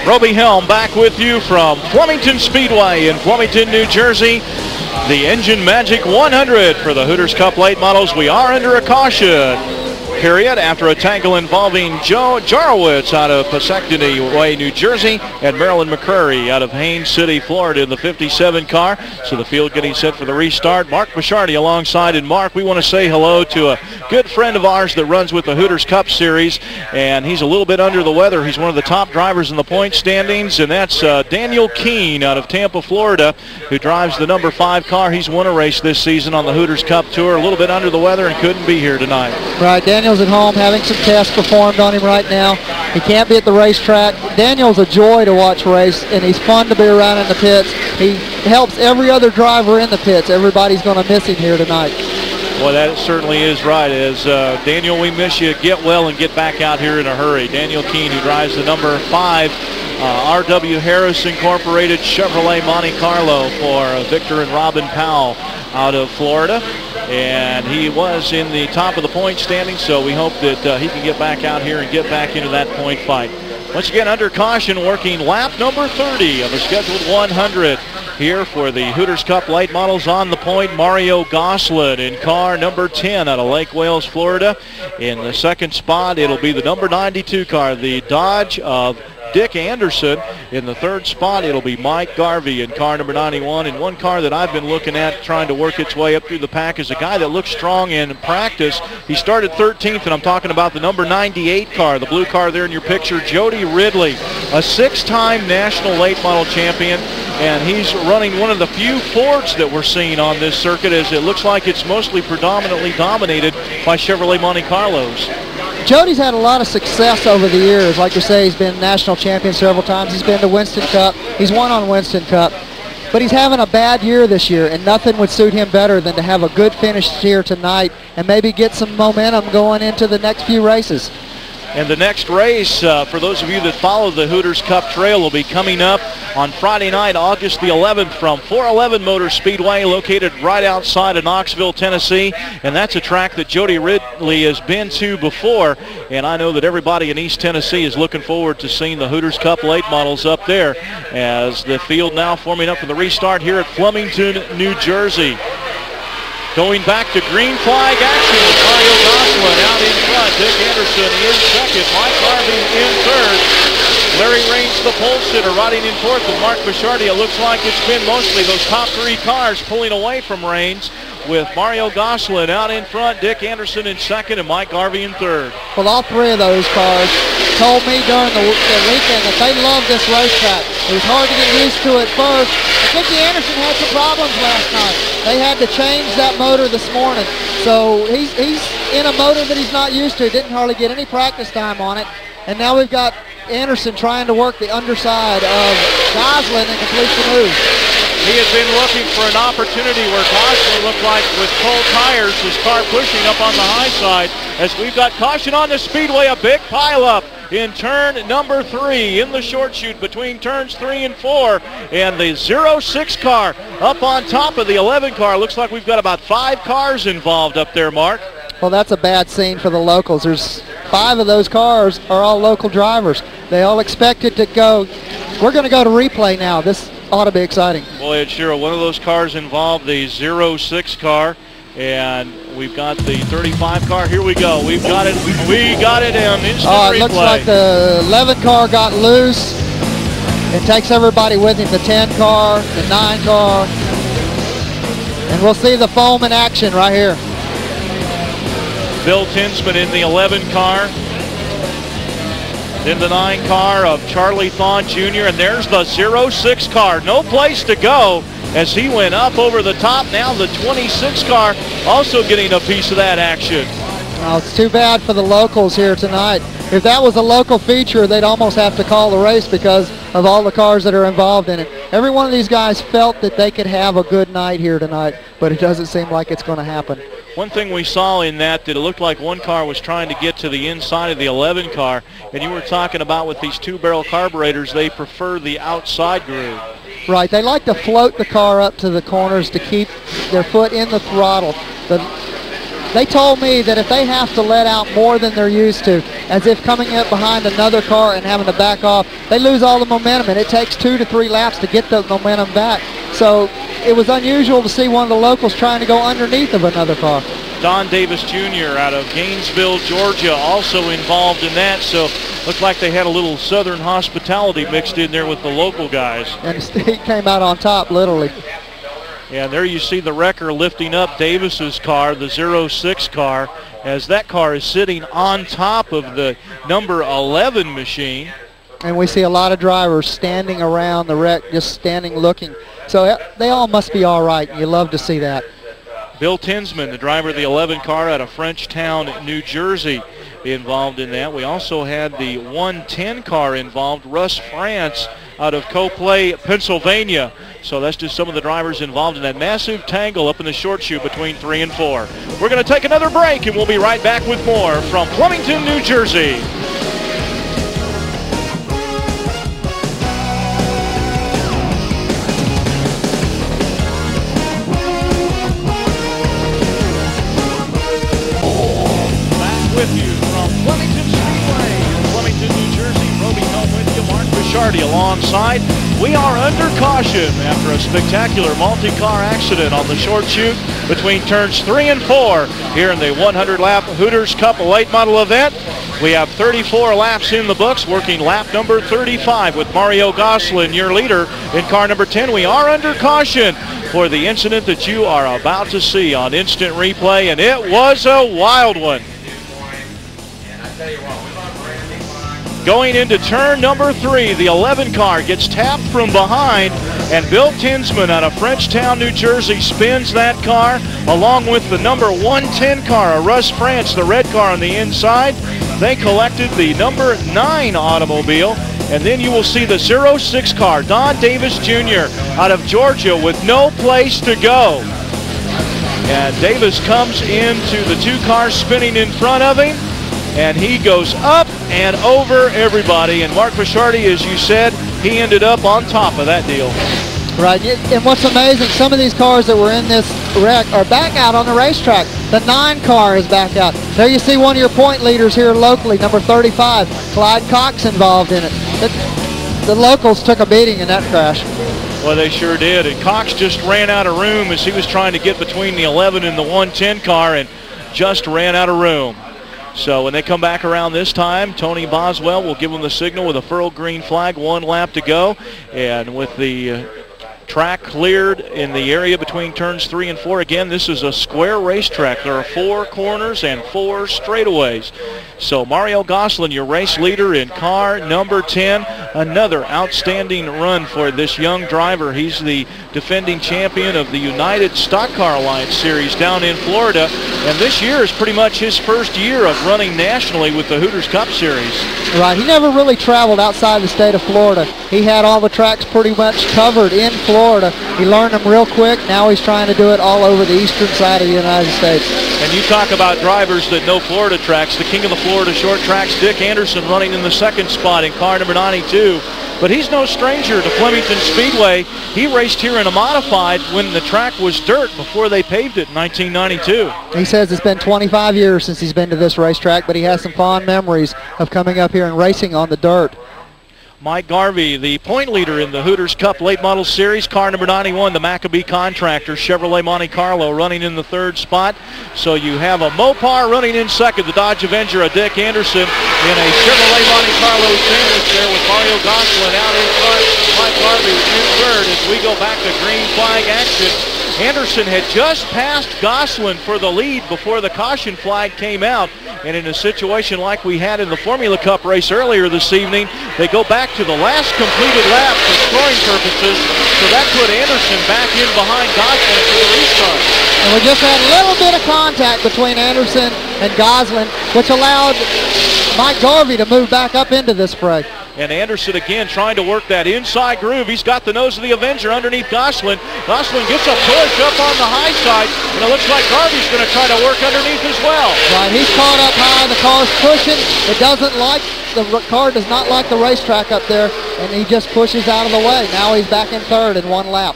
Roby Helm back with you from Flemington Speedway in Flemington, New Jersey. The Engine Magic 100 for the Hooters Cup late models. We are under a caution period after a tangle involving Joe Jarowitz out of Passactony Way, New Jersey, and Marilyn McCrary out of Haines City, Florida in the 57 car. So the field getting set for the restart. Mark Bishardi alongside. And Mark, we want to say hello to a good friend of ours that runs with the Hooters Cup Series, and he's a little bit under the weather. He's one of the top drivers in the point standings, and that's Daniel Keene out of Tampa, Florida, who drives the number 5 car. He's won a race this season on the Hooters Cup Tour. A little bit under the weather and couldn't be here tonight. Right, Daniel's at home having some tests performed on him right now. He can't be at the racetrack. Daniel's a joy to watch race, and he's fun to be around in the pits. He helps every other driver in the pits. Everybody's going to miss him here tonight. Well, that certainly is right. As Daniel, we miss you. Get well and get back out here in a hurry. Daniel Keene, who drives the number 5 R.W. Harris Incorporated Chevrolet Monte Carlo for Victor and Robin Powell out of Florida. And he was in the top of the point standing, so we hope that he can get back out here and get back into that point fight. Once again, under caution, working lap number 30 of the scheduled 100 here for the Hooters Cup late models. On the point, Mario Goslin in car number 10 out of Lake Wales, Florida. In the second spot, it'll be the number 92 car, the Dodge of Dick Anderson. In the third spot, it'll be Mike Garvey in car number 91. And one car that I've been looking at trying to work its way up through the pack is a guy that looks strong in practice. He started 13th, and I'm talking about the number 98 car, the blue car there in your picture, Jody Ridley, a 6-time national late model champion. And he's running one of the few Fords that we're seeing on this circuit, as it looks like it's mostly predominantly dominated by Chevrolet Monte Carlos. Jody's had a lot of success over the years. Like you say, he's been national champion several times. He's been to Winston Cup. He's won on Winston Cup. But he's having a bad year this year, and nothing would suit him better than to have a good finish here tonight and maybe get some momentum going into the next few races. And the next race, for those of you that follow the Hooters Cup Trail, will be coming up on Friday night, August the 11th, from 411 Motor Speedway, located right outside of Knoxville, Tennessee. And that's a track that Jody Ridley has been to before. And I know that everybody in East Tennessee is looking forward to seeing the Hooters Cup late models up there, as the field now forming up for the restart here at Flemington, New Jersey. Going back to green flag action with Mario Goslin out in front. Dick Anderson in second. Mike Garvey in third. Larry Raines, the pole sitter, riding in fourth with Mark Bishardi. It looks like it's been mostly those top 3 cars pulling away from Raines, with Mario Goslin out in front, Dick Anderson in second, and Mike Garvey in third. Well, all 3 of those cars told me during the weekend that they love this racetrack. It was hard to get used to at first. Dickie Anderson had some problems last night. They had to change that motor this morning. So he's in a motor that he's not used to. Didn't hardly get any practice time on it. And now we've got Anderson trying to work the underside of Goslin and complete the move. He had been looking for an opportunity where Goslin looked like, with cold tires, his car pushing up on the high side. As we've got caution on the speedway, a big pileup in turn number 3 in the short chute between turns 3 and 4. And the 06 car up on top of the 11 car. Looks like we've got about 5 cars involved up there, Mark. Well, that's a bad scene for the locals. There's 5 of those cars are all local drivers. They all expected to go. We're going to go to replay now. This ought to be exciting. Boy, it's sure one of those cars involved, the 06 car, and we've got the 35 car. Here we go. We've got it. We got it in instant replay. It looks like the 11 car got loose. It takes everybody with him. The 10 car, the 9 car, and we'll see the foam in action right here. Bill Tinsman in the 11 car. Then the 9 car of Charlie Thon Jr. And there's the 06 car. No place to go as he went up over the top. Now the 26 car also getting a piece of that action. Oh, it's too bad for the locals here tonight. If that was a local feature, they'd almost have to call the race because of all the cars that are involved in it. Every one of these guys felt that they could have a good night here tonight, but it doesn't seem like it's going to happen. One thing we saw in that it looked like one car was trying to get to the inside of the 11 car, and you were talking about with these 2-barrel carburetors, they prefer the outside groove. Right, they like to float the car up to the corners to keep their foot in the throttle. They told me that if they have to let out more than they're used to, as if coming up behind another car and having to back off, they lose all the momentum, and it takes 2 to 3 laps to get the momentum back. So it was unusual to see one of the locals trying to go underneath of another car. Don Davis Jr. out of Gainesville, Georgia, also involved in that. So looked like they had a little Southern hospitality mixed in there with the local guys. And he came out on top, literally. Yeah, there you see the wrecker lifting up Davis's car, the 06 car, as that car is sitting on top of the number 11 machine. And we see a lot of drivers standing around the wreck, just standing looking. So they all must be all right. You love to see that. Bill Tinsman, the driver of the 11 car out of Frenchtown, New Jersey, involved in that. We also had the 110 car involved, Russ France out of Copley, Pennsylvania. So that's just some of the drivers involved in that massive tangle up in the short chute between 3 and 4. We're going to take another break, and we'll be right back with more from Flemington, New Jersey. With you from Flemington Speedway in Flemington, New Jersey. Roby home with you, Mark Bishardi alongside. We are under caution after a spectacular multi-car accident on the short chute between turns 3 and 4 here in the 100-lap Hooters Cup late model event. We have 34 laps in the books, working lap number 35 with Mario Gosselin, your leader, in car number 10. We are under caution for the incident that you are about to see on instant replay, and it was a wild one. Going into turn number 3, the 11 car gets tapped from behind, and Bill Tinsman out of Frenchtown, New Jersey, spins that car along with the number 110 car, a Russ France, the red car on the inside. They collected the number 9 automobile, and then you will see the 06 car, Don Davis Jr. out of Georgia, with no place to go. And Davis comes into the 2 cars spinning in front of him, and he goes up and over everybody. And Mark Bishardi, as you said, he ended up on top of that deal. Right, and what's amazing, some of these cars that were in this wreck are back out on the racetrack. The 9 car is back out. There you see one of your point leaders here locally, number 35, Clyde Cox, involved in it. The locals took a beating in that crash. Well, they sure did. And Cox just ran out of room as he was trying to get between the 11 and the 110 car, and just ran out of room. So when they come back around this time, Tony Boswell will give them the signal with a furled green flag, 1 lap to go. And with the track cleared in the area between turns 3 and 4, again, this is a square racetrack. There are 4 corners and 4 straightaways. So Mario Gosselin, your race leader in car number 10. Another outstanding run for this young driver. He's the defending champion of the United Stock Car Alliance Series down in Florida. And this year is pretty much his first year of running nationally with the Hooters Cup Series. Right, he never really traveled outside the state of Florida. He had all the tracks pretty much covered in Florida. He learned them real quick. Now he's trying to do it all over the eastern side of the United States. And you talk about drivers that know Florida tracks. The king of the Florida short tracks, Dick Anderson, running in the 2nd spot in car number 92. But he's no stranger to Flemington Speedway. He raced here in a modified when the track was dirt before they paved it in 1992. He says it's been 25 years since he's been to this racetrack, but he has some fond memories of coming up here and racing on the dirt. Mike Garvey, the point leader in the Hooters Cup Late Model Series, car number 91, the Maccabee Contractor, Chevrolet Monte Carlo, running in the 3rd spot. So you have a Mopar running in 2nd, the Dodge Avenger, a Dick Anderson, in a Chevrolet Monte Carlo sandwich there with Mario Gosselin out in front. Mike Garvey in 3rd as we go back to green flag action. Anderson had just passed Gosselin for the lead before the caution flag came out. And in a situation like we had in the Formula Cup race earlier this evening, they go back to the last completed lap for scoring purposes. So that put Anderson back in behind Gosselin for the restart. And we just had a little bit of contact between Anderson and Gosselin, which allowed Mike Garvey to move back up into this fray. And Anderson again trying to work that inside groove. He's got the nose of the Avenger underneath Gosselin. Gosselin gets a push up on the high side, and it looks like Garvey's going to try to work underneath as well. Right, he's caught up high. The car's pushing. The car does not like the racetrack up there, and he just pushes out of the way. Now he's back in 3rd in 1 lap.